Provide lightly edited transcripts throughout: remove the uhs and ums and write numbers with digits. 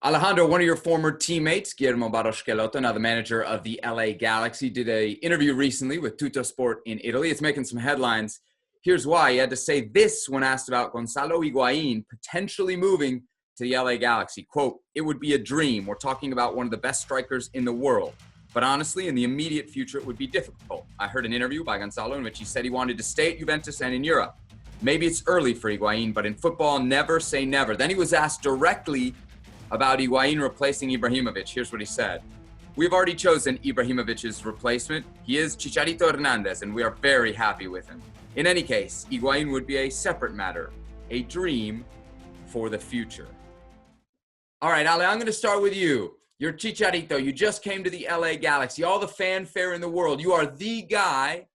Alejandro, one of your former teammates, Guillermo Barros Schelotto, now the manager of the LA Galaxy, did an interview recently with TuttoSport in Italy. It's making some headlines. Here's why. He had to say this when asked about Gonzalo Higuain potentially moving to the LA Galaxy. Quote, "It would be a dream. We're talking about one of the best strikers in the world. But honestly, in the immediate future, it would be difficult." I heard an interview by Gonzalo in which he said he wanted to stay at Juventus and in Europe. Maybe it's early for Higuain, but in football, never say never. Then he was asked directly about Higuain replacing Ibrahimovic. Here's what he said. "We've already chosen Ibrahimovic's replacement. He is Chicharito Hernandez, and we are very happy with him. In any case, Higuain would be a separate matter, a dream for the future." All right, Ale, I'm going to start with you. You're Chicharito. You just came to the LA Galaxy. All the fanfare in the world. You are the guy,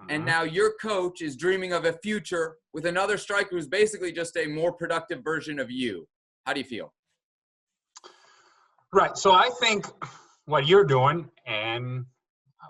and now your coach is dreaming of a future with another striker who's basically just a more productive version of you. How do you feel? Right. So I think what you're doing, and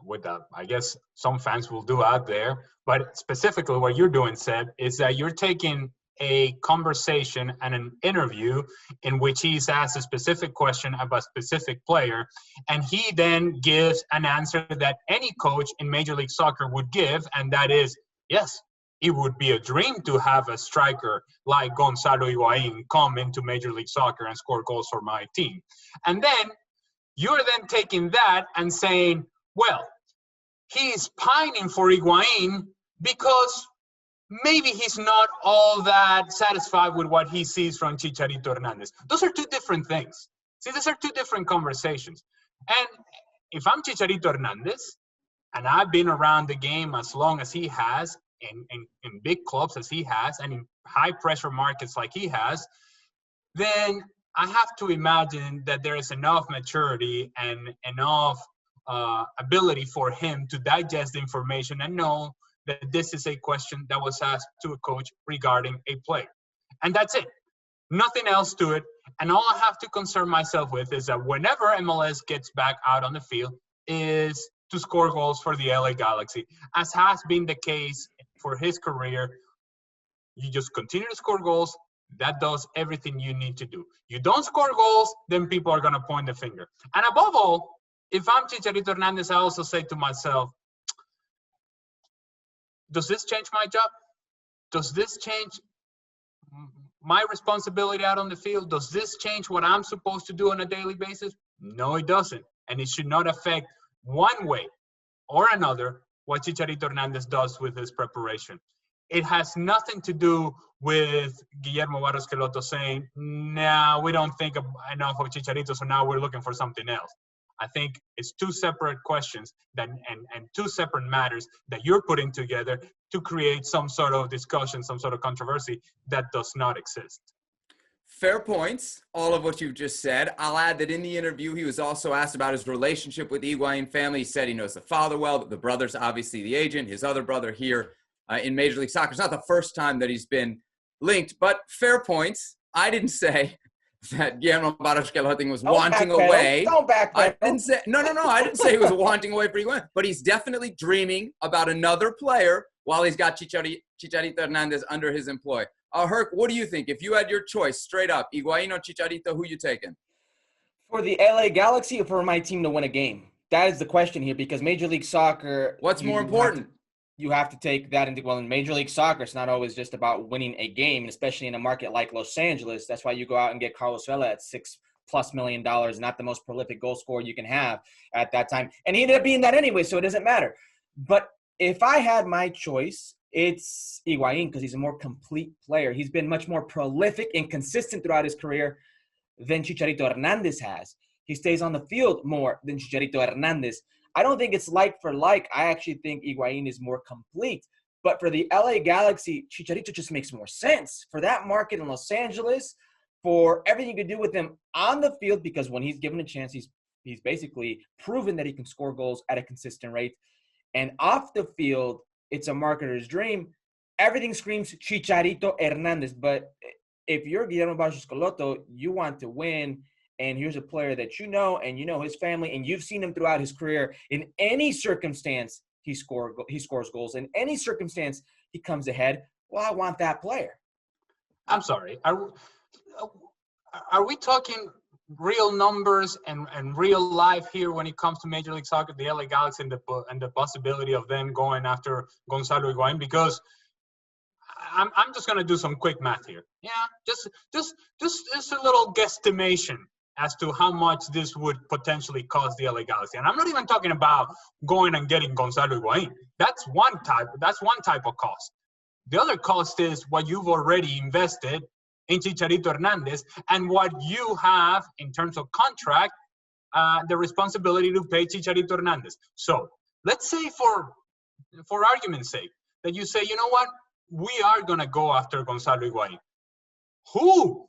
what I guess some fans will do out there, but specifically what you're doing, Seb, is that you're taking a conversation and an interview in which he's asked a specific question about a specific player, and he then gives an answer that any coach in Major League Soccer would give, and that is, yes, it would be a dream to have a striker like Gonzalo Higuain come into Major League Soccer and score goals for my team. And then you're then taking that and saying, well, he's pining for Higuain because maybe he's not all that satisfied with what he sees from Chicharito Hernandez. Those are two different things. See, these are two different conversations. And if I'm Chicharito Hernandez, and I've been around the game as long as he has, in big clubs as he has, and in high-pressure markets like he has, then I have to imagine that there is enough maturity and enough ability for him to digest the information and know that this is a question that was asked to a coach regarding a player. And that's it. Nothing else to it. And all I have to concern myself with is that whenever MLS gets back out on the field is to score goals for the LA Galaxy, as has been the case for his career. You just continue to score goals. That does everything you need to do. You don't score goals, then people are going to point the finger. And above all, if I'm Chicharito Hernandez, I also say to myself, does this change my job? Does this change my responsibility out on the field? Does this change what I'm supposed to do on a daily basis? No, it doesn't. And it should not affect one way or another what Chicharito Hernandez does with his preparation. It has nothing to do with Guillermo Barros Schelotto saying, nah, we don't think enough of Chicharito, so now we're looking for something else. I think it's two separate questions and two separate matters that you're putting together to create some sort of discussion, some sort of controversy that does not exist. Fair points, all of what you've just said. I'll add that in the interview, he was also asked about his relationship with the Higuain family. He said he knows the father well, but the brother's obviously the agent, his other brother here in Major League Soccer. It's not the first time that he's been linked, but fair points. I didn't say that Guillermo Barros Schelotto was wanting away. Don't backpedal. I didn't say, no. I didn't say he was wanting away for Higuain, but he's definitely dreaming about another player while he's got Chicharito Hernandez under his employ. Herc, what do you think? If you had your choice, straight up, Higuain or Chicharito, who you taking? For the LA Galaxy or for my team to win a game? That is the question here, because Major League Soccer... What's more important? You have to take that into... Well, in Major League Soccer, it's not always just about winning a game, especially in a market like Los Angeles. That's why you go out and get Carlos Vela at $6+ million, not the most prolific goal scorer you can have at that time. And he ended up being that anyway, so it doesn't matter. But if I had my choice... it's Higuain because he's a more complete player. He's been much more prolific and consistent throughout his career than Chicharito Hernandez has. He stays on the field more than Chicharito Hernandez. I don't think it's like for like. I actually think Higuain is more complete. But for the LA Galaxy, Chicharito just makes more sense. For that market in Los Angeles, for everything you can do with him on the field, because when he's given a chance, he's basically proven that he can score goals at a consistent rate. And off the field, it's a marketer's dream. Everything screams Chicharito Hernandez. But if you're Guillermo Barros Schelotto, you want to win. And here's a player that you know, and you know his family, and you've seen him throughout his career. In any circumstance, he scores goals. In any circumstance, he comes ahead. Well, I want that player. I'm sorry. Are we talking real numbers and real life here when it comes to Major League Soccer, the LA Galaxy, and the possibility of them going after Gonzalo Higuain, because I'm just gonna do some quick math here. Yeah, just a little guesstimation as to how much this would potentially cost the LA Galaxy. And I'm not even talking about going and getting Gonzalo Higuain. That's one type of cost. The other cost is what you've already invested in Chicharito Hernandez and what you have in terms of contract, the responsibility to pay Chicharito Hernandez. So let's say for argument's sake that you say, you know what, we are going to go after Gonzalo Higuain. Who?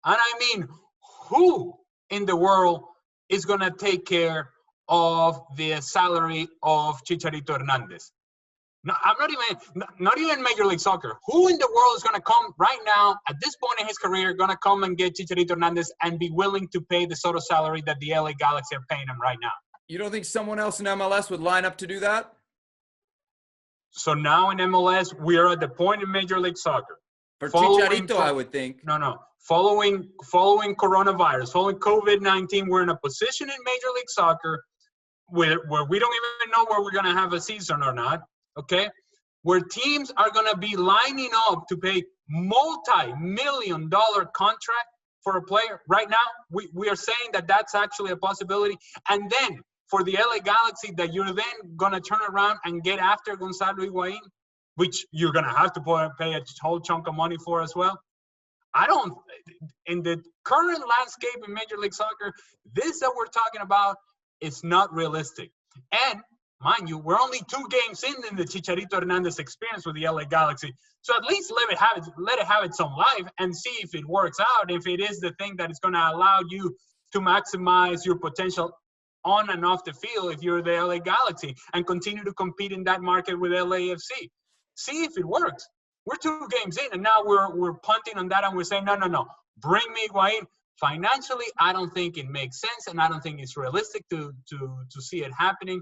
And I mean, who in the world is going to take care of the salary of Chicharito Hernandez? No, I'm not even Major League Soccer. Who in the world is going to come right now at this point in his career, going to come and get Chicharito Hernandez and be willing to pay the sort of salary that the LA Galaxy are paying him right now? You don't think someone else in MLS would line up to do that? So now in MLS, we are at the point in Major League Soccer. For Chicharito, I would think. No. Following coronavirus, following COVID-19, we're in a position in Major League Soccer where we don't even know where we're going to have a season or not, okay? Where teams are going to be lining up to pay multi-million-dollar contract for a player. Right now, we are saying that that's actually a possibility. And then for the LA Galaxy, that you're then going to turn around and get after Gonzalo Higuain, which you're going to have to pay a whole chunk of money for as well. In the current landscape in Major League Soccer, this that we're talking about is not realistic. And mind you, we're only 2 games in the Chicharito Hernandez experience with the LA Galaxy. So at least let it have its own life and see if it works out, if it is the thing that is going to allow you to maximize your potential on and off the field if you're the LA Galaxy and continue to compete in that market with LAFC. See if it works. We're 2 games in, and now we're punting on that, and we're saying, no, bring me Higuain. Financially, I don't think it makes sense, and I don't think it's realistic to see it happening.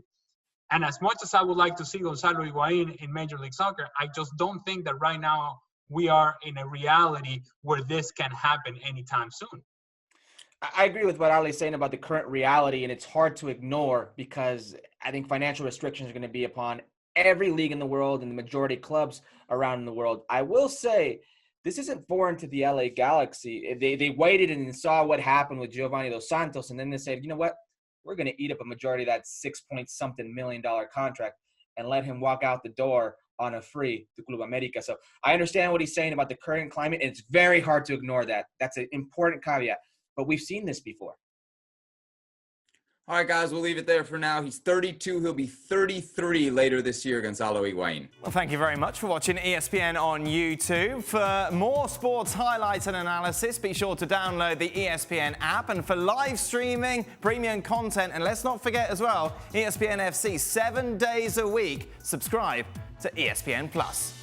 And as much as I would like to see Gonzalo Higuain in Major League Soccer, I just don't think that right now we are in a reality where this can happen anytime soon. I agree with what Ali's saying about the current reality, and it's hard to ignore because I think financial restrictions are going to be upon every league in the world and the majority of clubs around the world. I will say this isn't foreign to the LA Galaxy. They waited and saw what happened with Giovanni Dos Santos, and then they said, you know what? We're going to eat up a majority of that $6-point-something million contract and let him walk out the door on a free to Club America. So I understand what he's saying about the current climate, and it's very hard to ignore that. That's an important caveat. But we've seen this before. All right, guys, we'll leave it there for now. He's 32. He'll be 33 later this year, Gonzalo Higuain. Well, thank you very much for watching ESPN on YouTube. For more sports highlights and analysis, be sure to download the ESPN app. And for live streaming, premium content, and let's not forget as well, ESPN FC 7 days a week. Subscribe to ESPN+.